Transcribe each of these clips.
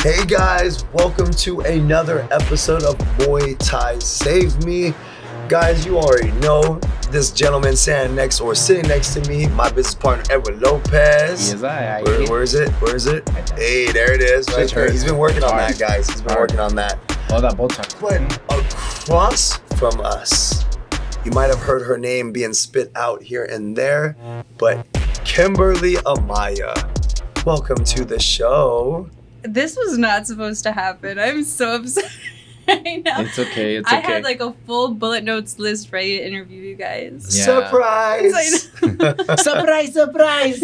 Hey guys, welcome to another episode of Muay Thai Save Me. Guys, you already know this gentleman sitting next to me, my business partner Edwin Lopez. Yes, where is it? Hey, there it is. Right there. He's been working on that, guys. He's been working on that. All that both times. But across from us, you might have heard her name being spit out here and there, but Kimberly Amaya. Welcome to the show. This was not supposed to happen. I'm so upset right now. It's okay. I had like a full bullet notes list ready to interview you guys. Yeah. Surprise! Surprise!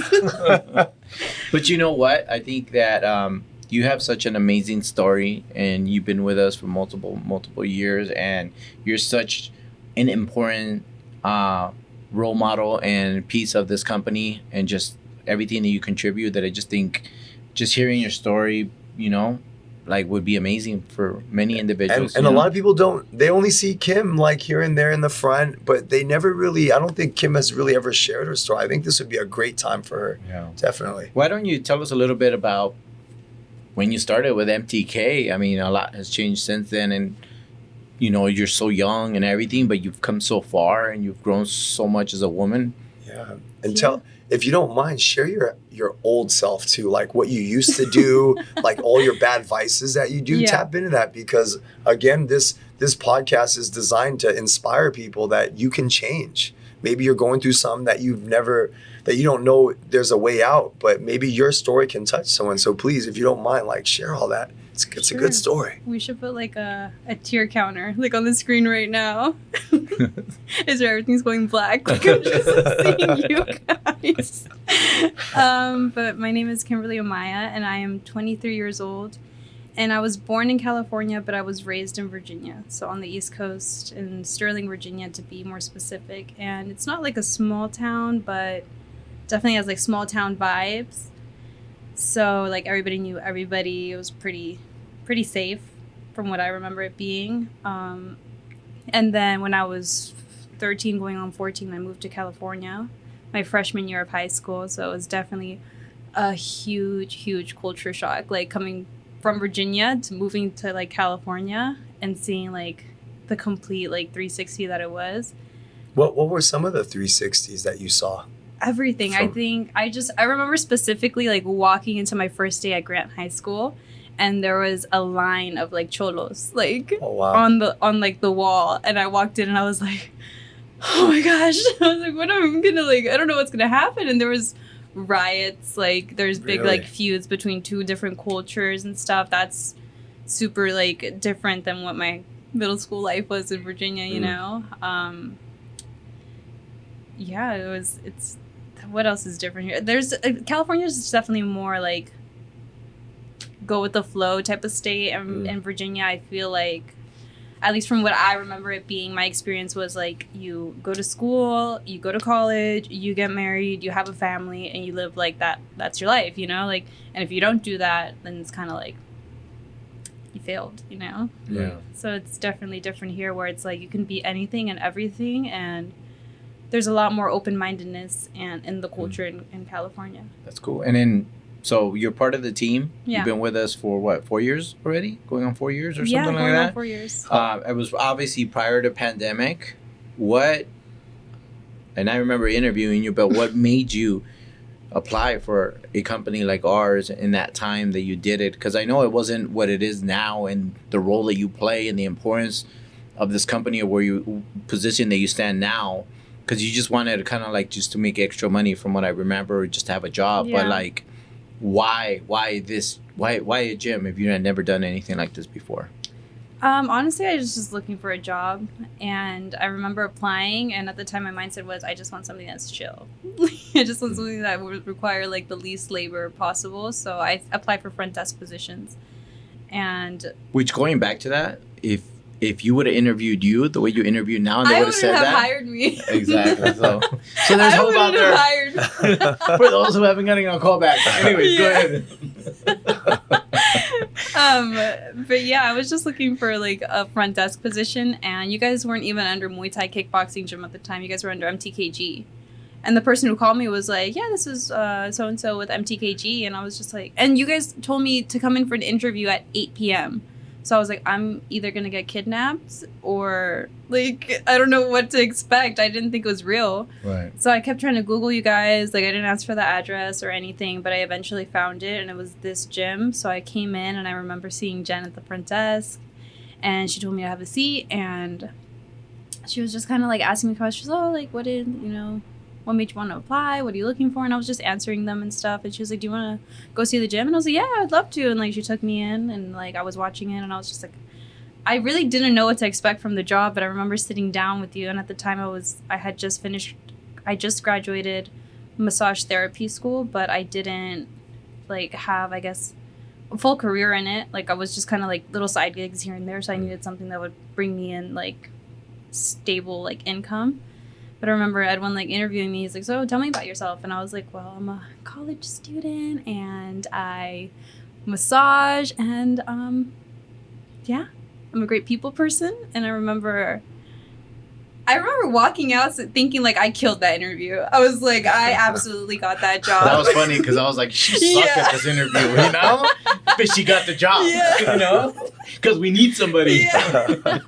But you know what? I think that you have such an amazing story, and you've been with us for multiple years, and you're such an important role model and piece of this company, and just everything that you contribute. That I just think, just hearing your story, you know, like would be amazing for many individuals. And a lot of people they only see Kim like here and there in the front, but they never really, I don't think Kim has really ever shared her story. I think this would be a great time for her. Yeah. Definitely. Why don't you tell us a little bit about when you started with MTK? I mean, a lot has changed since then, and you know, you're so young and everything, but you've come so far and you've grown so much as a woman. Yeah. And tell, if you don't mind, share your old self too, like what you used to do, like all your bad vices that you do. Yeah. Tap into that, because again, this podcast is designed to inspire people that you can change. Maybe you're going through something that you don't know there's a way out, but maybe your story can touch someone. So please, if you don't mind, like share all that. It's a good story. We should put like a tier counter like on the screen right now. Is there everything's going black? Like I'm just seeing you guys. But my name is Kimberly Amaya, and I am 23 years old. And I was born in California, but I was raised in Virginia. So on the East Coast, in Sterling, Virginia, to be more specific. And it's not like a small town, but definitely has like small town vibes. So like everybody knew everybody. It was pretty safe from what I remember it being. And then when I was 13 going on 14, I moved to California my freshman year of high school. So it was definitely a huge culture shock, like coming from Virginia to moving to like California and seeing like the complete like 360 that it was. What were some of the 360s that you saw? Everything. I remember specifically like walking into my first day at Grant High School, and there was a line of like cholos like on the wall, and I walked in and I was like, oh my gosh. I was like, what am I gonna like, I don't know what's gonna happen. And there was riots, like there's big like feuds between two different cultures and stuff. That's super like different than what my middle school life was in Virginia, you know. It's what else is different here? There's California's definitely more like go with the flow type of state, and in Virginia I feel like, at least from what I remember it being, my experience was like you go to school, you go to college, you get married, you have a family, and you live like that. That's your life, you know, like, and if you don't do that, then it's kind of like you failed, you know. Yeah. So it's definitely different here, where it's like you can be anything and everything, and there's a lot more open-mindedness and in the culture in California. That's cool. And then, so you're part of the team. Yeah. You've been with us for what, 4 years already? Going on 4 years or something like that? Yeah, going on 4 years. It was obviously prior to pandemic. And I remember interviewing you, but what made you apply for a company like ours in that time that you did it? Because I know it wasn't what it is now, and the role that you play and the importance of this company, or where you position that you stand now. Because you just wanted to kind of like just to make extra money, from what I remember, just to have a job. Yeah. But like, why a gym if you had never done anything like this before? Honestly, I was just looking for a job, and I remember applying, and at the time my mindset was I just want something that's chill. I just want something that would require like the least labor possible. So I applied for front desk positions. And which, going back to that, if you would have interviewed you the way you interview now, and they would have said that, hired me. Exactly. So there's hope out there hired. for those who haven't gotten a call back. Anyways, go ahead. But yeah, I was just looking for like a front desk position, and you guys weren't even under Muay Thai Kickboxing Gym at the time. You guys were under MTKG. And the person who called me was like, yeah, this is so-and-so with MTKG. And I was just like, and you guys told me to come in for an interview at 8 p.m. So I was like, I'm either going to get kidnapped or, like, I don't know what to expect. I didn't think it was real. Right. So I kept trying to Google you guys. Like, I didn't ask for the address or anything, but I eventually found it, and it was this gym. So I came in, and I remember seeing Jen at the front desk, and she told me to have a seat, and she was just kind of, like, asking me questions. Oh, like, what made you want to apply? What are you looking for? And I was just answering them and stuff. And she was like, do you want to go see the gym? And I was like, yeah, I'd love to. And, like, she took me in, and, like, I was watching it, and I was just like, I really didn't know what to expect from the job, but I remember sitting down with you. And at the time I just graduated massage therapy school, but I didn't, like, have, I guess, a full career in it. Like, I was just kind of, like, little side gigs here and there. So I needed something that would bring me in, like, stable, like, income. But I remember Edwin, like, interviewing me. He's like, so tell me about yourself. And I was like, well, I'm a college student and I massage and, yeah, I'm a great people person. And I remember walking out thinking, like, I killed that interview. I was like, I absolutely got that job. That was funny because I was like, she sucked at this interview, you know? But she got the job, you know? Because we need somebody. Yeah.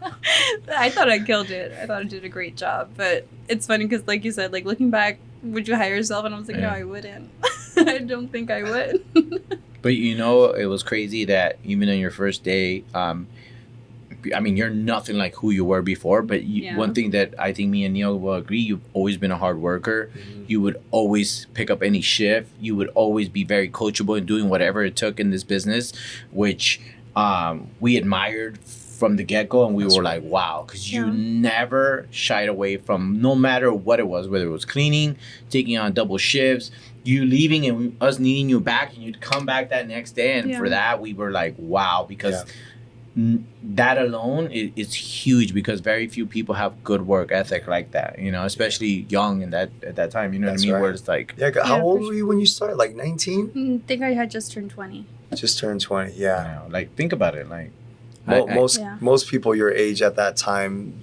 I thought I killed it. I thought I did a great job. But it's funny because, like you said, like, looking back, would you hire yourself? And I was like, no, I wouldn't. I don't think I would. But, you know, it was crazy that even on your first day, I mean, you're nothing like who you were before, but one thing that I think me and Neil will agree, you've always been a hard worker. Mm-hmm. You would always pick up any shift. You would always be very coachable and doing whatever it took in this business, which we admired from the get-go, and we were like, wow, because you never shied away from, no matter what it was, whether it was cleaning, taking on double shifts, you leaving and us needing you back, and you'd come back that next day, and for that, we were like, wow, because... that alone is huge because very few people have good work ethic like that, you know, especially young at that time, you know what I mean? Right. Where it's like... How old were you when you started? Like 19? I think I had just turned 20. Just turned 20, You know, like, think about it. Like, most people your age at that time,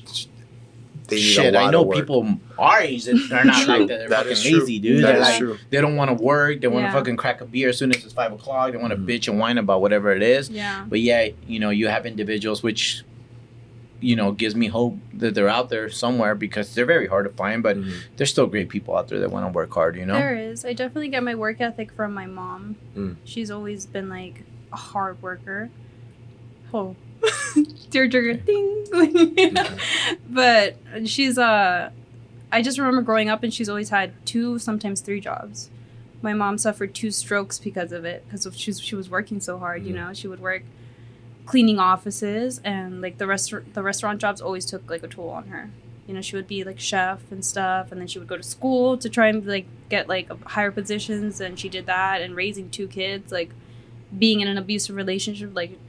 they need a lot I know of work. People our age that are not like that. They're fucking lazy, dude. That They're is like, true. they don't want to work. They want to fucking crack a beer as soon as it's 5 o'clock. They want to bitch and whine about whatever it is. Yeah. But you know, you have individuals which, you know, gives me hope that they're out there somewhere because they're very hard to find, but there's still great people out there that want to work hard, you know? There is. I definitely get my work ethic from my mom. She's always been, like, a hard worker. Oh. Tear ding. But she's I just remember growing up and she's always had 2, sometimes 3 jobs. My mom suffered 2 strokes because of it, because she was working so hard. You know, she would work cleaning offices, and like the restaurant jobs always took like a toll on her. You know, she would be like chef and stuff, and then she would go to school to try and like get like higher positions, and she did that. And raising 2 kids, like being in an abusive relationship, like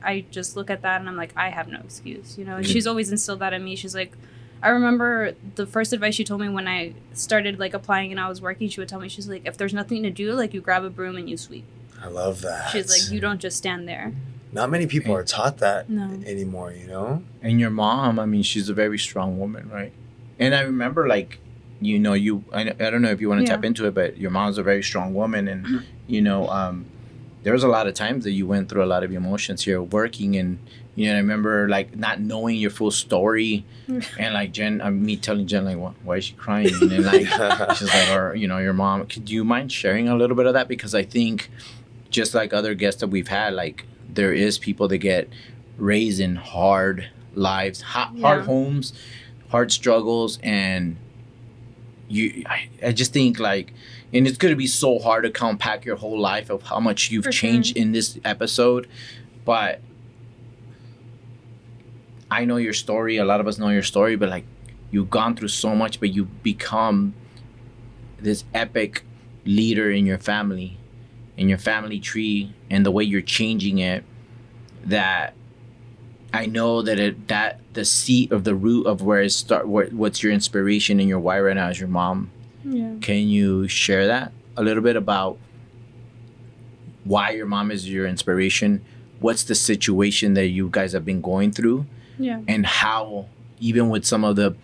I just look at that and I'm like, I have no excuse, you know. And she's always instilled that in me. She's like, I remember the first advice she told me when I started like applying and I was working, she would tell me, she's like, if there's nothing to do, like you grab a broom and you sweep. I love that. She's like, you don't just stand there. Not many people are taught that anymore, you know? And your mom, I mean, she's a very strong woman, right? And I remember, like, you know, I don't know if you want to tap into it, but your mom's a very strong woman. And, you know, there was a lot of times that you went through a lot of emotions here working. And, you know, I remember, like, not knowing your full story. And, like, me telling Jen, like, why is she crying? And then, like, she's like, or, you know, your mom, do you mind sharing a little bit of that? Because I think, just like other guests that we've had, like, there is people that get raised in hard lives, hard homes, hard struggles, and I just think, like, and it's going to be so hard to compact your whole life of how much you've changed in this episode, but I know your story, a lot of us know your story, but, like, you've gone through so much, but you've become this epic leader in your family, in your family tree, and the way you're changing it, that I know that the seat of the root of where it what's your inspiration and your why right now is your mom. Yeah. Can you share that a little bit about why your mom is your inspiration? What's the situation that you guys have been going through? Yeah. And how, even with some of the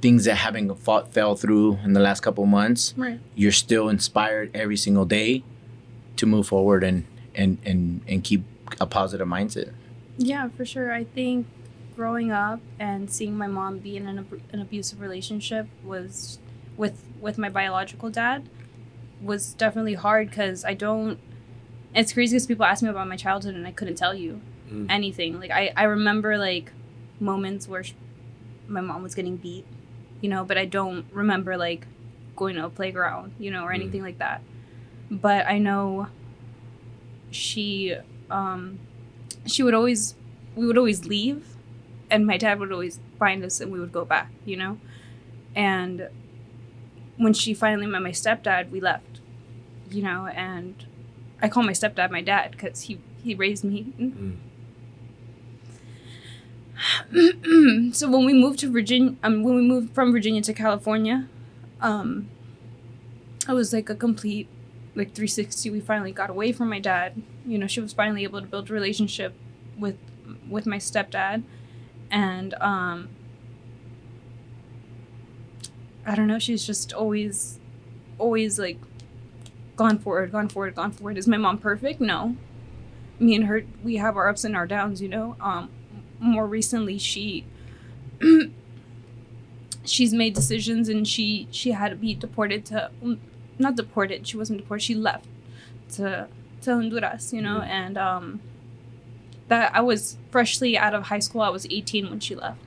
things that haven't fell through in the last couple months, Right. you're still inspired every single day to move forward and keep a positive mindset. Yeah, for sure. I think growing up and seeing my mom be in an abusive relationship was with my biological dad was definitely hard because it's crazy because people ask me about my childhood and I couldn't tell you anything. Like I remember like moments where my mom was getting beat, but I don't remember like going to a playground, or anything like that. But I know we would always leave, and my dad would always find us and we would go back, and when she finally met my stepdad, we left, and I call my stepdad my dad because he raised me. So when we moved to Virginia, when we moved from Virginia to California, I was like a complete 360. We finally got away from my dad. She was finally able to build a relationship with my stepdad, and I don't know. She's just always like gone forward. Is my mom perfect? No. Me and her, we have our ups and our downs. More recently, she's made decisions, and she had to be deported to. Not deported. She wasn't deported. She left to Honduras, and that I was freshly out of high school. I was 18 when she left,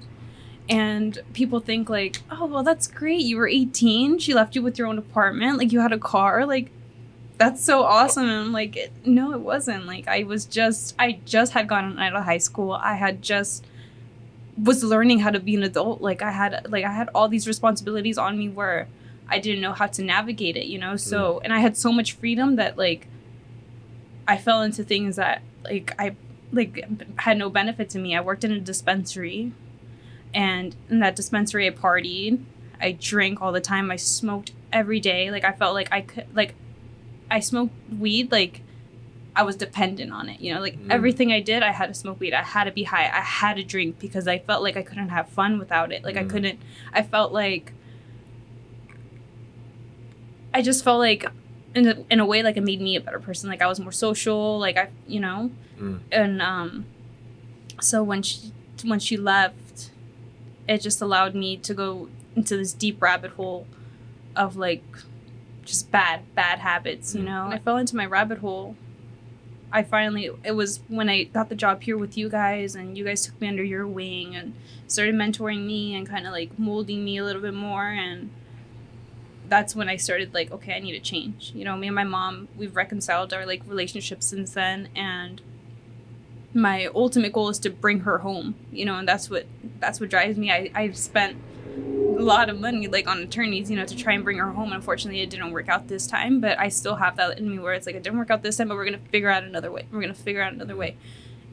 and people think like, oh well, that's great. You were 18. She left you with your own apartment. Like you had a car. Like that's so awesome. And I'm like, no, it wasn't. Like I just had gotten out of high school. I had just was learning how to be an adult. Like I had all these responsibilities on me where I didn't know how to navigate it, so, and I had so much freedom that, like, I fell into things that, like, had no benefit to me. I worked in a dispensary, and in that dispensary I partied, I drank all the time, I smoked every day, like, I felt like I could, like, I smoked weed, like, I was dependent on it, everything I did, I had to smoke weed, I had to be high, I had to drink, because I felt like I couldn't have fun without it, like, I felt like, I just felt like, in a way, like, it made me a better person. Like, I was more social, like, and, so when she left, it just allowed me to go into this deep rabbit hole of, like, just bad habits, And I fell into my rabbit hole. It was when I got the job here with you guys, and you guys took me under your wing and started mentoring me and kind of, like, molding me a little bit more, and that's when I started like, okay, I need to change. Me and my mom, we've reconciled our like relationship since then, and my ultimate goal is to bring her home. And that's what drives me. I've spent a lot of money like on attorneys, to try and bring her home. Unfortunately, it didn't work out this time, but I still have that in me where it's like, it didn't work out this time, but we're gonna figure out another way.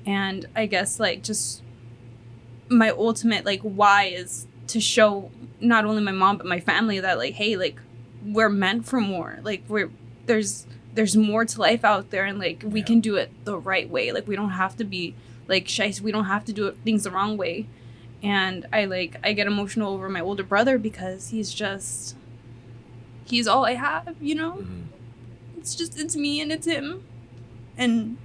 And I guess like just my ultimate like why is to show not only my mom but my family that like, hey, like we're meant for more. Like there's more to life out there, and like we can do it the right way. Like we don't have to be like shy. We don't have to do things the wrong way. And I get emotional over my older brother because he's all I have. Mm-hmm. It's me and it's him, and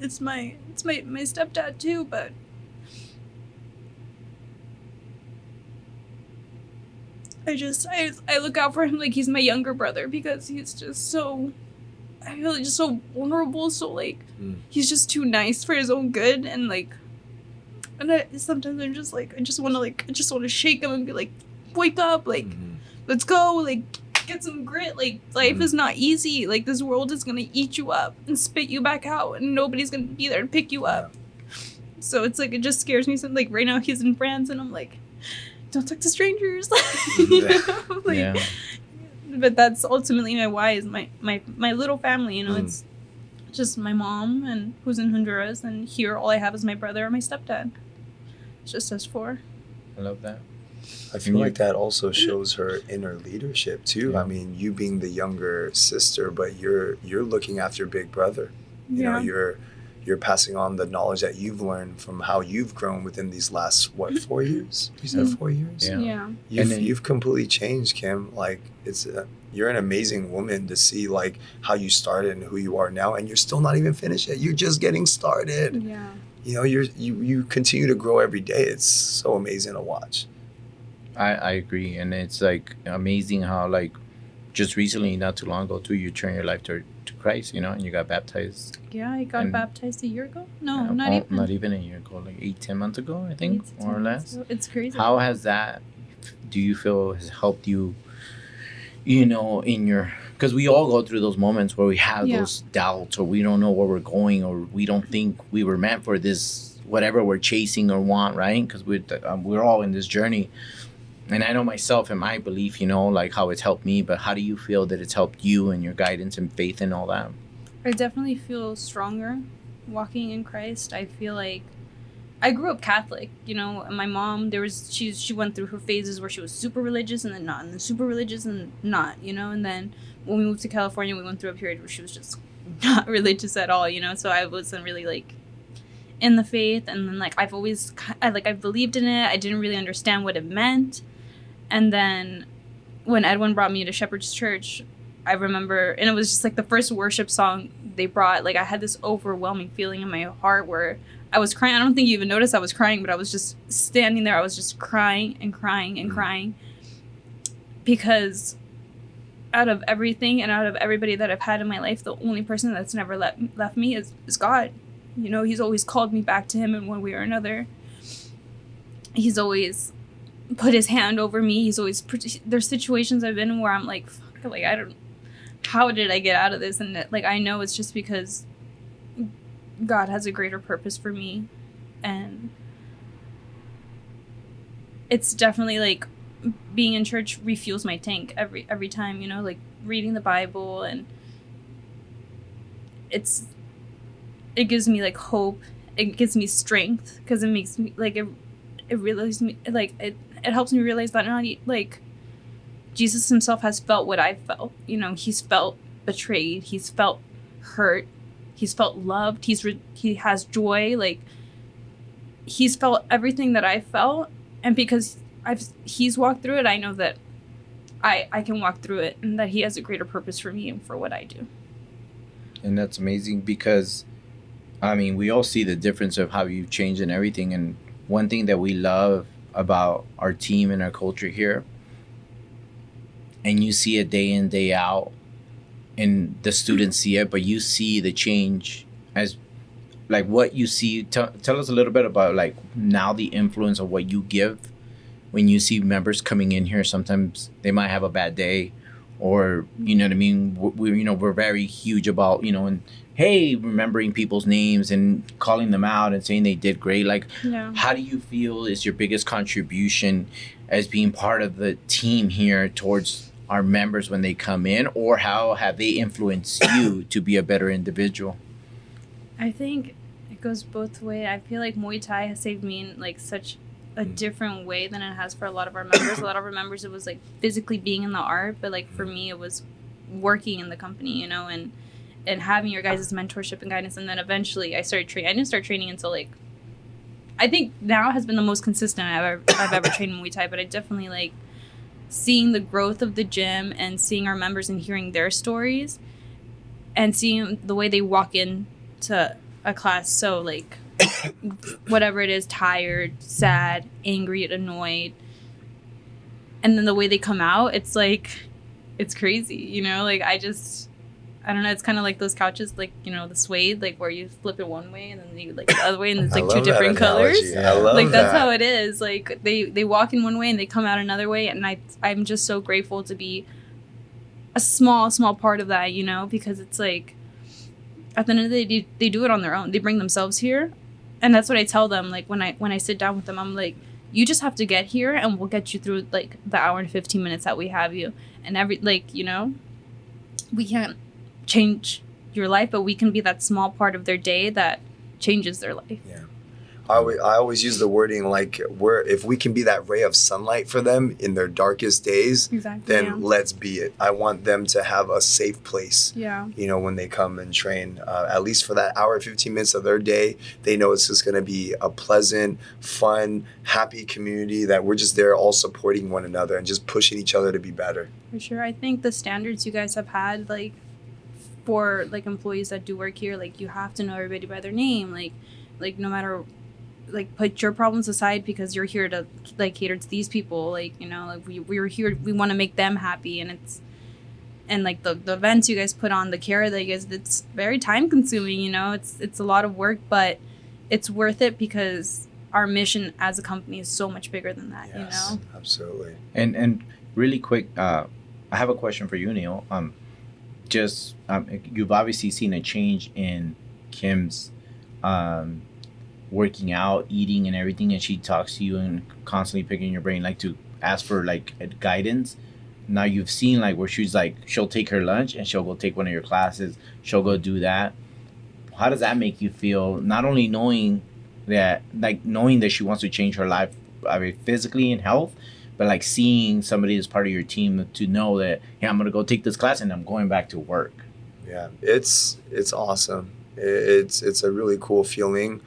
it's my stepdad too, but. I look out for him like he's my younger brother because he's just so, I feel like just so vulnerable, so like, he's just too nice for his own good, and like, sometimes I'm just like, I just want to shake him and be like, wake up, like, let's go, like, get some grit, like, life is not easy, like, this world is gonna eat you up and spit you back out, and nobody's gonna be there to pick you up, so it's like, it just scares me, so like, right now he's in France, and I'm like, don't talk to strangers. But that's ultimately my why is my little family, it's just my mom and who's in Honduras, and here all I have is my brother and my stepdad. It's just us four. I love that. I feel like that also shows her inner leadership too. I mean, you being the younger sister, but you're looking after big brother. You know, you're passing on the knowledge that you've learned from how you've grown within these last 4 years? You said 4 years. Yeah. You've completely changed, Kim. Like you're an amazing woman to see like how you started and who you are now, and you're still not even finished yet. You're just getting started. Yeah. You know, you continue to grow every day. It's so amazing to watch. I agree, and it's like amazing how like just recently, not too long ago, too, you turned your life to Christ, you know, and you got baptized. Yeah, I got baptized a year ago. No, not even a year ago, like 8-10 months ago, I think, more or less. So it's crazy. How has that? Do you feel has helped you? You know, in your because we all go through those moments where we have those doubts, or we don't know where we're going, or we don't think we were meant for this, whatever we're chasing or want, right? Because we're all in this journey. And I know myself and my belief, you know, like how it's helped me, but how do you feel that it's helped you and your guidance and faith and all that? I definitely feel stronger walking in Christ. I feel like I grew up Catholic, you know, and my mom, she went through her phases where she was super religious and then not, and then super religious and not, you know, and then when we moved to California, we went through a period where she was just not religious at all, you know, so I wasn't really like in the faith, and then like I've believed in it. I didn't really understand what it meant. And then when Edwin brought me to Shepherd's Church, I remember, and it was just like the first worship song they brought, like I had this overwhelming feeling in my heart where I was crying. I don't think you even noticed I was crying, but I was just standing there. I was just crying and crying and crying because out of everything and out of everybody that I've had in my life, the only person that's never left me is God. You know, he's always called me back to him in one way or another. He's always put his hand over me. He's always there's situations I've been in where I'm like, fuck, like how did I get out of this? And like I know it's just because God has a greater purpose for me, and it's definitely like being in church refuels my tank every time, you know, like reading the Bible, and it gives me like hope. It gives me strength because it makes me like it realizes me like it helps me realize that not like Jesus himself has felt what I've felt. You know, he's felt betrayed. He's felt hurt. He's felt loved. He has joy. Like he's felt everything that I felt, and because he's walked through it, I know that I can walk through it, and that he has a greater purpose for me and for what I do. And that's amazing because, I mean, we all see the difference of how you've changed and everything. And one thing that we love about our team and our culture here, and you see it day in, day out, and the students see it, but you see the change as like what you see. Tell us a little bit about like now the influence of what you give when you see members coming in here. Sometimes they might have a bad day, or you know what I mean, we're very huge about, you know, and hey, remembering people's names and calling them out and saying they did great. Like, how do you feel is your biggest contribution as being part of the team here towards our members when they come in, or how have they influenced you to be a better individual? I think it goes both ways. I feel like Muay Thai has saved me in like such a different way than it has for a lot of our members. A lot of our members, it was like physically being in the art, but like for me, it was working in the company, you know, and having your guys' mentorship and guidance. And then eventually I started training. I didn't start training until like, I think now has been the most consistent I've ever trained in Muay Thai, but I definitely like seeing the growth of the gym and seeing our members and hearing their stories and seeing the way they walk into a class. So like whatever it is, tired, sad, angry, annoyed. And then the way they come out, it's like, it's crazy, you know, like I don't know, it's kind of like those couches, like, you know, the suede, like where you flip it one way and then you like the other way and it's like two different colors. I love like that's how it is. Like they walk in one way and they come out another way, and I'm just so grateful to be a small part of that, you know, because it's like at the end of the day they do it on their own. They bring themselves here, and that's what I tell them. Like when I sit down with them, I'm like, you just have to get here and we'll get you through like the hour and 15 minutes that we have you, and like, you know, we can't change your life, but we can be that small part of their day that changes their life. Yeah. I always use the wording like if we can be that ray of sunlight for them in their darkest days, Exactly. then let's be it. I want them to have a safe place. Yeah. You know, when they come and train, at least for that hour, 15 minutes of their day, they know it's just going to be a pleasant, fun, happy community that we're just there all supporting one another and just pushing each other to be better. For sure. I think the standards you guys have had, like, for, like, employees that do work here, like, you have to know everybody by their name. Like no matter, like, put your problems aside because you're here to, like, cater to these people. Like, you know, like, we're here, we want to make them happy. And like, the events you guys put on, the care that you guys, it's very time consuming, you know? It's a lot of work, but it's worth it because our mission as a company is so much bigger than that, Yes, you know? absolutely. And really quick, I have a question for you, Neil. You've obviously seen a change in Kim's working out, eating, and everything, and she talks to you and constantly picking your brain, like to ask for like guidance. Now you've seen like where she's like, she'll take her lunch and she'll go take one of your classes. She'll go do that. How does that make you feel? Not only knowing that she wants to change her life, I mean, physically and health, but like seeing somebody as part of your team to know that, yeah, I'm gonna go take this class and I'm going back to work. Yeah, it's awesome. It's a really cool feeling,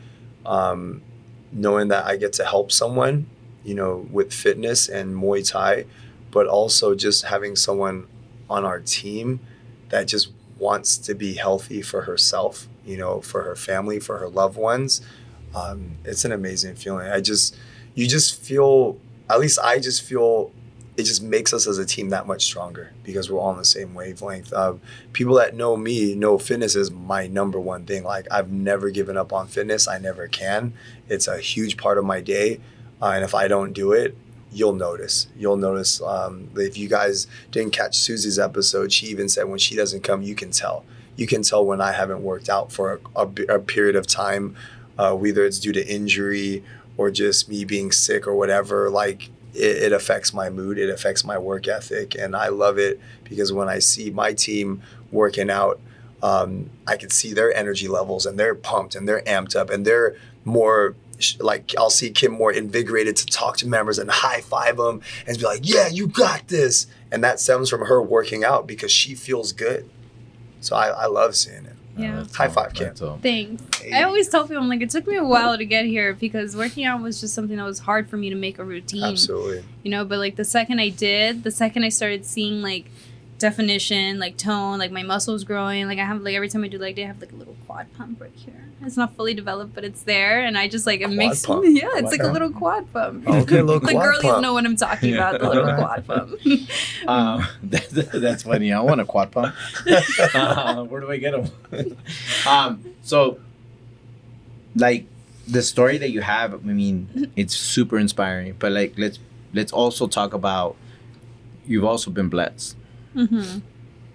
knowing that I get to help someone, you know, with fitness and Muay Thai, but also just having someone on our team that just wants to be healthy for herself, you know, for her family, for her loved ones. It's an amazing feeling. You just feel, at least I just feel, it just makes us as a team that much stronger because we're all on the same wavelength. People that know me know fitness is my number one thing. Like, I've never given up on fitness. I never can. It's a huge part of my day. And if I don't do it, you'll notice. If you guys didn't catch Susie's episode, she even said when she doesn't come, you can tell. You can tell when I haven't worked out for a period of time, whether it's due to injury or just me being sick or whatever. Like, it affects my mood, it affects my work ethic, and I love it because when I see my team working out, I can see their energy levels and they're pumped and they're amped up and they're more, like, I'll see Kim more invigorated to talk to members and high five them and be like, yeah, you got this. And that stems from her working out because she feels good. So I love seeing it. Yeah. High five, Kim. Thanks. Hey. I always tell people, I'm like, it took me a while to get here because working out was just something that was hard for me to make a routine. Absolutely. You know, but like the second I started seeing like definition, like tone, like my muscles growing, like I have like every time I do leg day, I have like a little quad pump right here. It's not fully developed, but it's there, and I just like it Quad makes pump? yeah, it's What like the- a little quad pump. Okay, a little The quad girlies pump. know what I'm talking about. The little quad pump. That's funny. I want a quad pump. Where do I get them? So, like, the story that you have, I mean, it's super inspiring. But like, let's also talk about, you've also been blessed. Mm-hmm.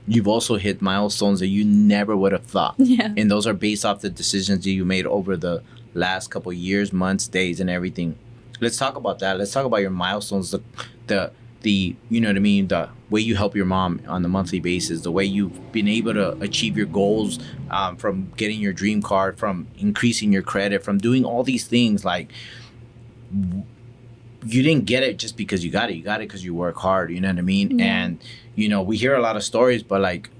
You've also hit milestones that you never would have thought. Yeah. And those are based off the decisions that you made over the last couple of years, months, days, and everything. Let's talk about that. Let's talk about your milestones, the you know what I mean, the way you help your mom on a monthly basis, the way you've been able to achieve your goals, from getting your dream card, from increasing your credit, from doing all these things. Like, you didn't get it just because you got it. You got it because you work hard. You know what I mean? Yeah. And, you know, we hear a lot of stories, but like,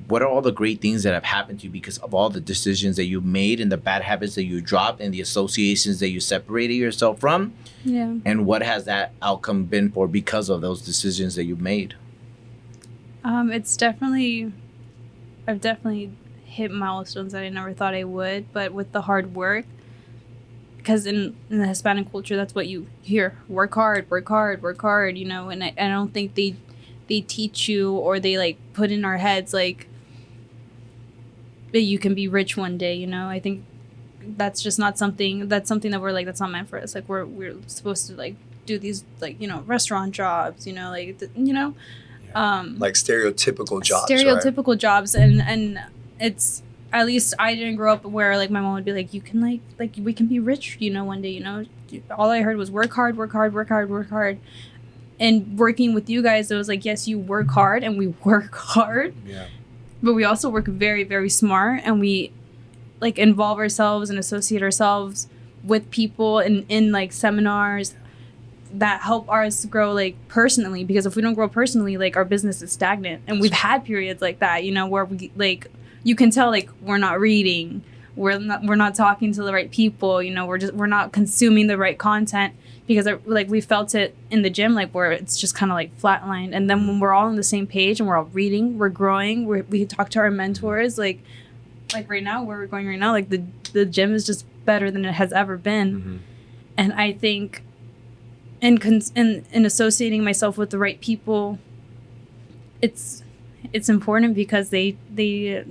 what are all the great things that have happened to you because of all the decisions that you made and the bad habits that you dropped and the associations that you separated yourself from? Yeah. And what has that outcome been for because of those decisions that you've made? I've definitely hit milestones that I never thought I would, but with the hard work, because in the Hispanic culture, that's what you hear: work hard, you know. And I don't think they teach you, or they like put in our heads like that you can be rich one day, you know. I think that's just not something that we're like, that's not meant for us. Like, we're supposed to like do these, like, you know, restaurant jobs, you know, like, you know, like stereotypical jobs, stereotypical jobs. And it's, at least I didn't grow up where like my mom would be like, you can like we can be rich, you know, one day, you know. All I heard was work hard. And working with you guys, it was like, yes, you work hard, and we work hard. Yeah. But we also work very, very smart, and we like involve ourselves and associate ourselves with people in like seminars that help us grow like personally, because if we don't grow personally, like our business is stagnant. And we've had periods like that, you know, where we like, you can tell like we're not reading, we're not talking to the right people, you know, we're not consuming the right content, because like we felt it in the gym, like where it's just kind of like flatlined. And then when we're all on the same page and we're all reading, we're growing, we talk to our mentors, like right now, where we're going right now, like the gym is just better than it has ever been. And I think in associating myself with the right people, it's important, because they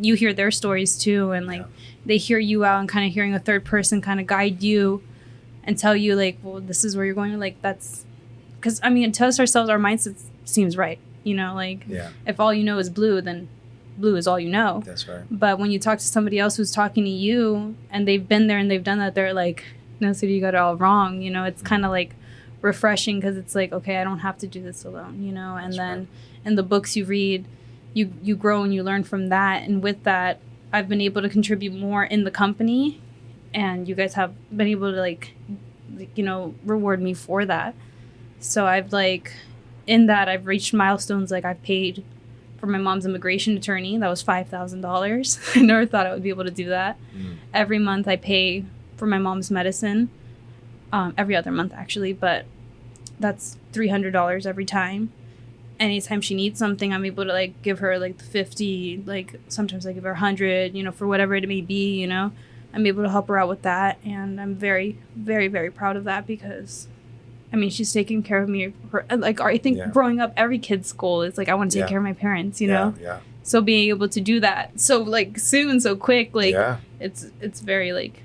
you hear their stories too, and like they hear you out, and kind of hearing a third person kind of guide you and tell you like, well, this is where you're going. Like that's because I mean, to us ourselves, our mindset seems right, you know, like if all you know is blue, then blue is all you know. That's right. But when you talk to somebody else who's talking to you and they've been there and they've done that, they're like, no, so you got it all wrong, you know. It's kind of like refreshing, because it's like, okay, I don't have to do this alone, you know. And then in the books you read, you grow and you learn from that. And with that, I've been able to contribute more in the company, and you guys have been able to like you know, reward me for that. So I've like, in that, I've reached milestones. Like I've paid for my mom's immigration attorney. That was $5,000. I never thought I would be able to do that. Every month I pay for my mom's medicine, every other month actually, but that's $300 every time. Anytime she needs something, I'm able to like give her like the 50, like sometimes I give her 100, you know, for whatever it may be, you know. I'm able to help her out with that, and I'm very, very, very proud of that, because I mean, she's taking care of me. Like, I think growing up, every kid's goal is like, I want to take care of my parents, you know? So being able to do that so like soon, so quick, like it's very like,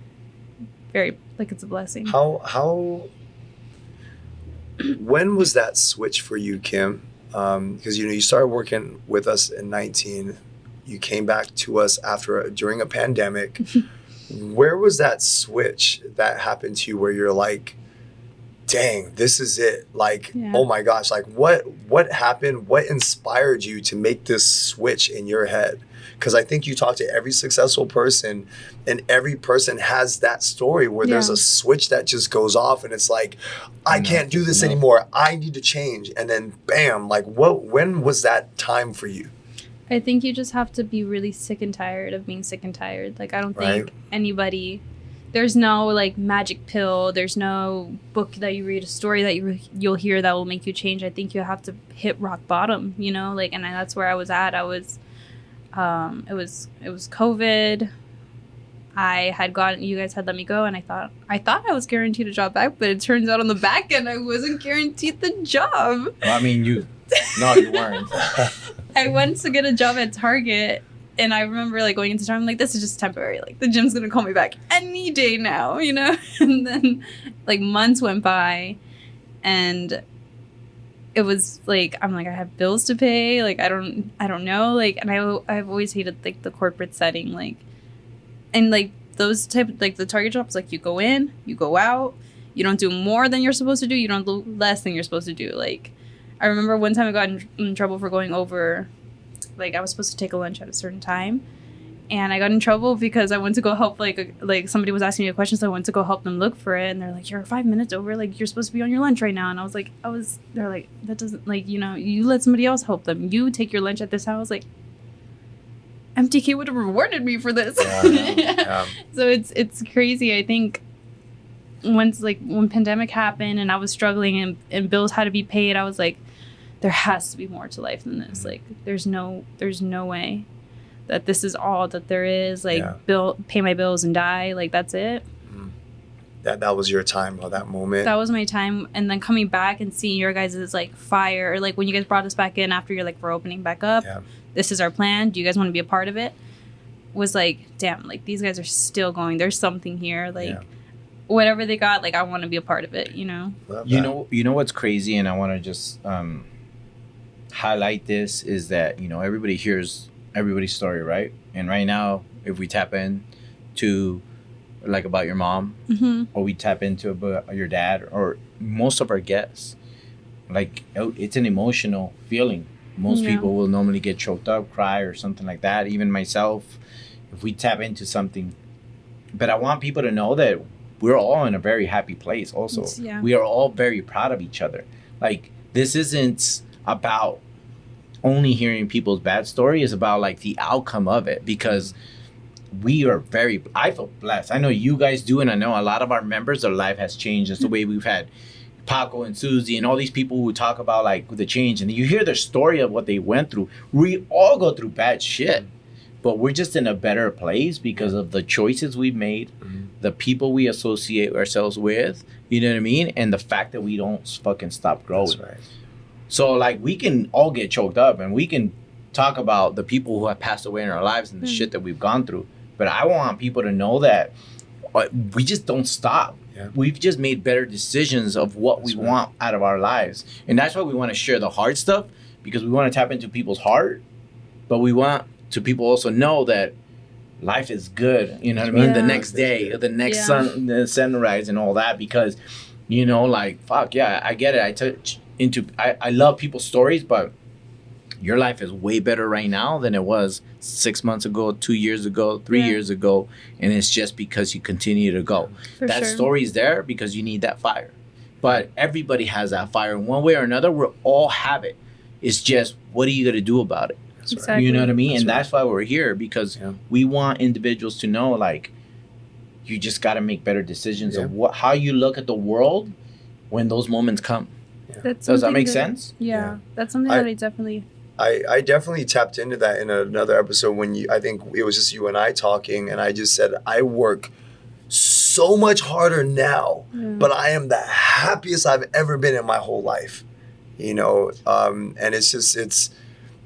very like, it's a blessing. How when was that switch for you, Kim? Because you know, you started working with us in 19. You came back to us during a pandemic. Where was that switch that happened to you where you're like, dang, this is it? Like, oh my gosh, like what happened? What inspired you to make this switch in your head? Because I think you talk to every successful person, and every person has that story where there's a switch that just goes off, and it's like, I can't do this anymore. I need to change. And then bam, like when was that time for you? I think you just have to be really sick and tired of being sick and tired. Like, I don't think anybody, there's no like magic pill. There's no book that you read, a story that you'll hear that will make you change. I think you have to hit rock bottom, you know, like, and that's where I was at. I was, it was COVID. You guys had let me go, and I thought I was guaranteed a job back, but it turns out on the back end I wasn't guaranteed the job. Well, I mean, you weren't. I went to get a job at Target, and I remember like going into time, I'm like, this is just temporary. Like the gym's gonna call me back any day now, you know? And then like months went by, and it was like, I'm like, I have bills to pay. Like I don't know. Like, and I've always hated like the corporate setting, like, and like those type, like the Target jobs, like you go in, you go out, you don't do more than you're supposed to do, you don't do less than you're supposed to do. Like, I remember one time I got in trouble for going over, like I was supposed to take a lunch at a certain time, and I got in trouble because I went to go help, like somebody was asking me a question, so I went to go help them look for it, and they're like, you're 5 minutes over, like you're supposed to be on your lunch right now. And I was like, they're like, that doesn't, like, you know, you let somebody else help them, you take your lunch at this time. I was like, MTK would have rewarded me for this. So it's crazy. I think when pandemic happened and I was struggling and bills had to be paid, I was like, there has to be more to life than this. Like there's no way that this is all that there is. Like pay my bills and die. Like that's it. That was your time, that moment. That was my time. And then coming back and seeing your guys' like fire, or like when you guys brought us back in after you're like, we're opening back up. This is our plan. Do you guys want to be a part of it? Was like, damn, like these guys are still going. There's something here. Like whatever they got, like I want to be a part of it, you know? You know what's crazy, and I want to just highlight this, is that, you know, everybody hears everybody's story, right? And right now, if we tap in to like about your mom, or we tap into about your dad, or most of our guests, like it's an emotional feeling. Most people will normally get choked up, cry, or something like that. Even myself, if we tap into something. But I want people to know that we're all in a very happy place also. Yeah. We are all very proud of each other. Like, this isn't about only hearing people's bad story. It's about like the outcome of it, because I feel blessed. I know you guys do, and I know a lot of our members, their life has changed. It's the way we've had Paco and Susie and all these people who talk about like the change, and you hear their story of what they went through. We all go through bad shit, but we're just in a better place because of the choices we've made, the people we associate ourselves with, you know what I mean? And the fact that we don't fucking stop growing. That's right. So like, we can all get choked up and we can talk about the people who have passed away in our lives and the shit that we've gone through. But I want people to know that we just don't stop. Yeah. We've just made better decisions of what we want out of our lives. And that's why we want to share the hard stuff, because we want to tap into people's heart, but we want to people also know that life is good, you know what I mean? Yeah. The next day, the next the sunrise and all that, because, you know, like, fuck, yeah, I get it. I love people's stories, but your life is way better right now than it was 6 months ago, 2 years ago, 3 years ago. And it's just because you continue to go. That story's there because you need that fire. But everybody has that fire in one way or another. We all have it. It's just, what are you going to do about it? Exactly. You know what I mean? That's why we're here, because we want individuals to know, like, you just got to make better decisions of how you look at the world when those moments come. Does that make sense? Yeah. That's something that I definitely... I definitely tapped into that in another episode when I think it was just you and I talking, and I just said, I work so much harder now, but I am the happiest I've ever been in my whole life, you know? And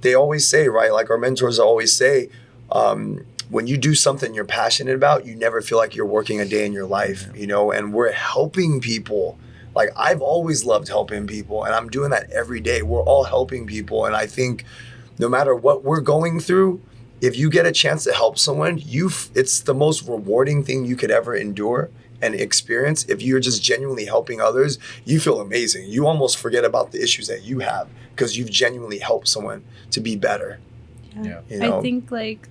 they always say, right? Like our mentors always say, when you do something you're passionate about, you never feel like you're working a day in your life, you know? And we're helping people. Like, I've always loved helping people, and I'm doing that every day. We're all helping people, and I think no matter what we're going through, if you get a chance to help someone, it's the most rewarding thing you could ever endure and experience. If you're just genuinely helping others, you feel amazing. You almost forget about the issues that you have because you've genuinely helped someone to be better. Yeah. You know? I think, like,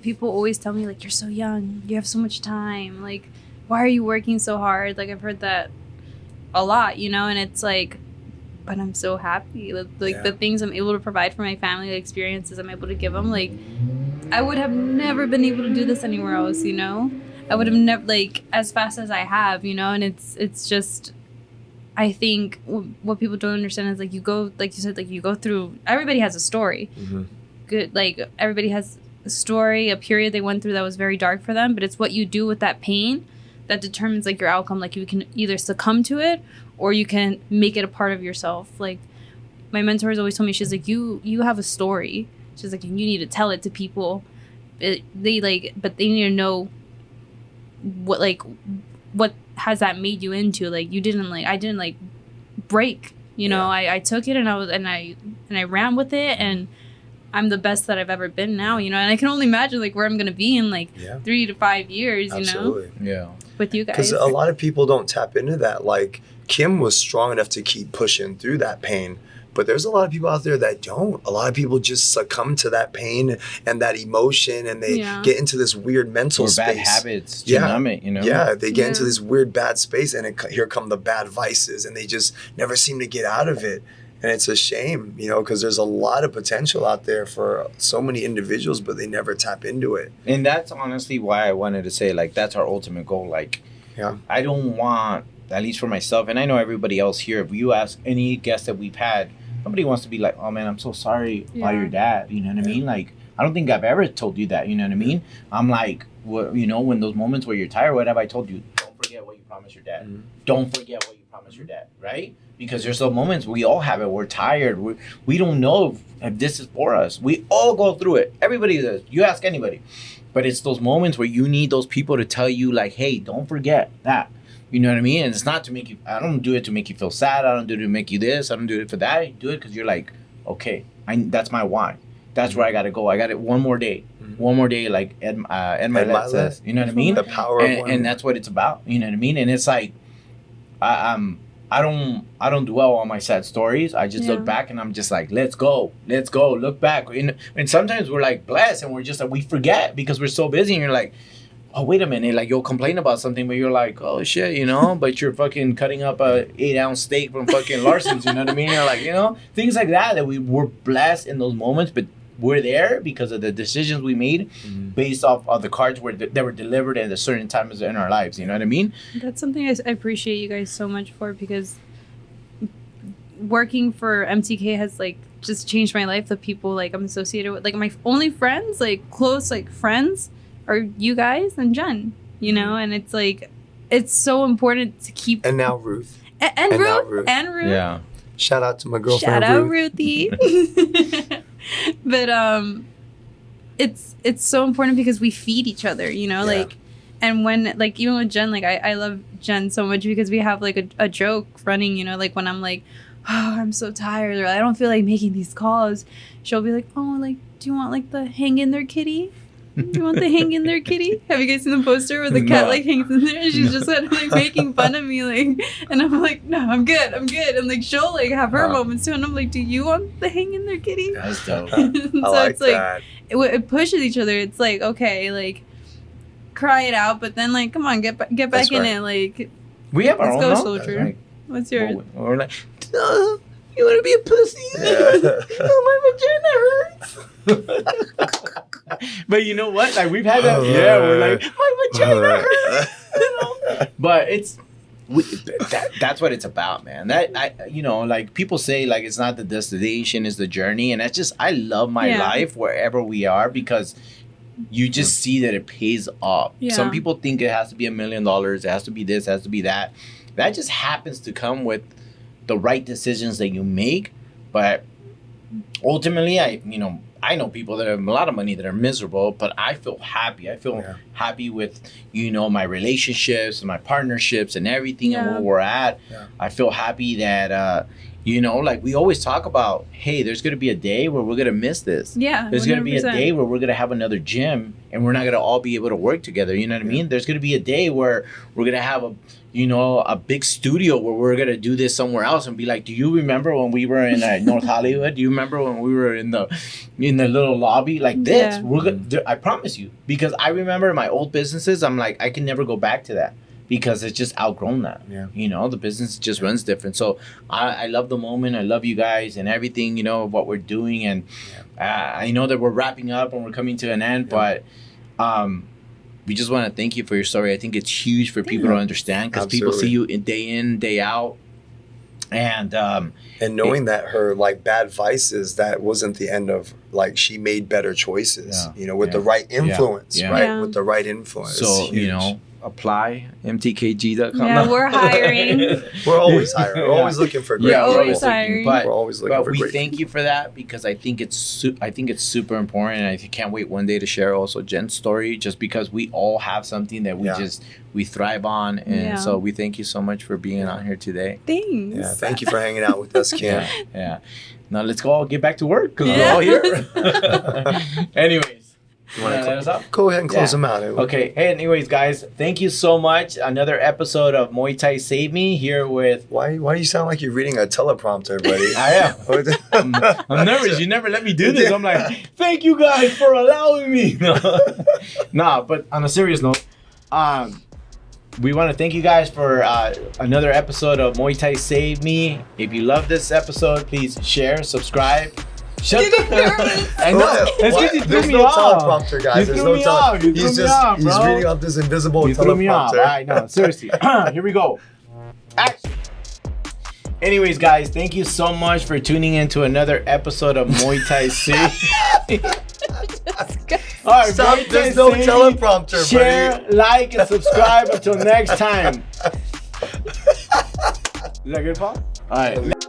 people always tell me, like, you're so young, you have so much time, like, why are you working so hard? Like, I've heard that a lot, you know, and it's like, but I'm so happy. Like the things I'm able to provide for my family, the experiences I'm able to give them, like, I would have never been able to do this anywhere else, you know? I would have never, like, as fast as I have, you know? And it's just, I think what people don't understand is, like, you go, like you said, like, you go through, everybody has a story. Good, like, everybody has a story, a period they went through that was very dark for them, but it's what you do with that pain that determines, like, your outcome. Like, you can either succumb to it or you can make it a part of yourself. Like, my mentor has always told me, she's like, you have a story. She's like, and you need to tell it to people. But they need to know what has that made you into. Like, I didn't break, you know. I took it and I ran with it, and I'm the best that I've ever been now, you know. And I can only imagine, like, where I'm gonna be in 3 to 5 years, you know. Yeah. With you guys. Because a lot of people don't tap into that. Like, Kim was strong enough to keep pushing through that pain, but there's a lot of people out there that don't. A lot of people just succumb to that pain and that emotion, and they get into this weird mental space. Bad habits to numb it, you know. Yeah, they get into this weird bad space, and here come the bad vices, and they just never seem to get out of it. And it's a shame, you know, because there's a lot of potential out there for so many individuals, but they never tap into it. And that's honestly why I wanted to say, like, that's our ultimate goal. Like, I don't want, at least for myself, and I know everybody else here, if you ask any guest that we've had, nobody wants to be like, oh man, I'm so sorry about your dad. You know what I mean? Like, I don't think I've ever told you that. You know what I mean? I'm like, you know, when those moments where you're tired, what have I told you? Don't forget what you promised your dad. Don't forget what you promised your dad, right? Because there's some moments we all have it. We're tired. We don't know if this is for us. We all go through it. Everybody does. You ask anybody. But it's those moments where you need those people to tell you, like, hey, don't forget that. You know what I mean? And it's not to make you, I don't do it to make you feel sad. I don't do it to make you this. I don't do it for that. I do it because you're like, okay, that's my why. That's where I got to go. I got it one more day. One more day, like Ed Milet says. You know what I mean? The power of one. And that's what it's about. You know what I mean? And it's like, I don't dwell on my sad stories. I just look back and I'm just like, let's go, look back. And sometimes we're like blessed and we're just like, we forget because we're so busy, and you're like, oh, wait a minute, like you'll complain about something, but you're like, oh shit, you know, but you're fucking cutting up a 8-ounce steak from fucking Larson's, you know what I mean? You're like, you know, things like that we were blessed in those moments, but we're there because of the decisions we made based off of the cards that were delivered at a certain times in our lives, you know what I mean? That's something I appreciate you guys so much for, because working for MTK has like just changed my life. The people like I'm associated with, like my only friends, like close like friends, are you guys and Jen, you know, and it's like it's so important to keep. And now Ruth. And Ruth. Yeah. Shout out to my girlfriend. Shout out Ruth. Ruthie. But it's so important because we feed each other, you know, like, and when like even with Jen, like I love Jen so much because we have like a joke running, you know, like when I'm like, oh, I'm so tired, or I don't feel like making these calls, she'll be like, oh, like, do you want like the hang in there kitty? Do you want the hang in there kitty? Have you guys seen the poster where the cat like hangs in there and she's just like making fun of me, like, and I'm like, no, I'm good, and like she'll like have her moments too, and I'm like, do you want the hang in there kitty? That's dope. So like it's like that. it pushes each other. It's like, okay, like cry it out, but then like come on, get back That's in right. it, like We have our let's own, go, no? soldier. Right. What's yours? We're like, you want to be a pussy? Oh, my vagina hurts. But you know what? Like we've had that. Yeah, we're like, my vagina hurts. You know? But that's what it's about, man. You know, like people say, like it's not the destination, it's the journey, and that's just I love my life wherever we are because you just see that it pays off. Yeah. Some people think it has to be $1 million, it has to be this, it has to be that. That just happens to come with the right decisions that you make. But ultimately, I know people that have a lot of money that are miserable, but I feel happy. I feel happy with, you know, my relationships and my partnerships and everything and where we're at. Yeah. I feel happy that, you know, like we always talk about, hey, there's going to be a day where we're going to miss this. Yeah. There's going to be a 100%. day where we're going to have another gym and we're not going to all be able to work together. You know what I mean? There's going to be a day where we're going to have a big studio where we're going to do this somewhere else and be like, do you remember when we were in North Hollywood? Do you remember when we were in the little lobby like this? Yeah. I promise you, because I remember my old businesses. I'm like, I can never go back to that. Because it's just outgrown that. Yeah. You know, the business just runs different. So I love the moment. I love you guys and everything, you know, what we're doing. And I know that we're wrapping up and we're coming to an end, but we just want to thank you for your story. I think it's huge for people to understand because people see you in, day out. And knowing that her like bad vices, that wasn't the end of like she made better choices, you know, with the right influence, right? Yeah. With the right influence. So, you know, apply mtkg.com. Yeah, we're hiring. We're always hiring. We're always looking for great people. We're always hiring. We're always looking for great people. But we thank people. you for that because I think it's super important, and I can't wait one day to share also Jen's story, just because we all have something that we thrive on, and so we thank you so much for being on here today. Thanks. Yeah, thank you for hanging out with us, Kim. Yeah. Now let's go get back to work because we're all here. Anyways. You want to let us up? Go ahead and close them out. Okay. Hey, anyways, guys, thank you so much. Another episode of Muay Thai Save Me here with... Why do you sound like you're reading a teleprompter, buddy? I am. I'm nervous. You never let me do this. I'm like, thank you guys for allowing me. Nah, but on a serious note, we want to thank you guys for another episode of Muay Thai Save Me. If you love this episode, please share, subscribe. Shut up. I know. There's no teleprompter, guys. There's no teleprompter. He's reading off this invisible teleprompter. Threw me off. I know. Seriously. Here we go. Action. Anyways, guys, thank you so much for tuning in to another episode of Muay Thai Save. All right, stop. There's no teleprompter, share, buddy. like, and subscribe. Until next time. Is that good, Paul? All right.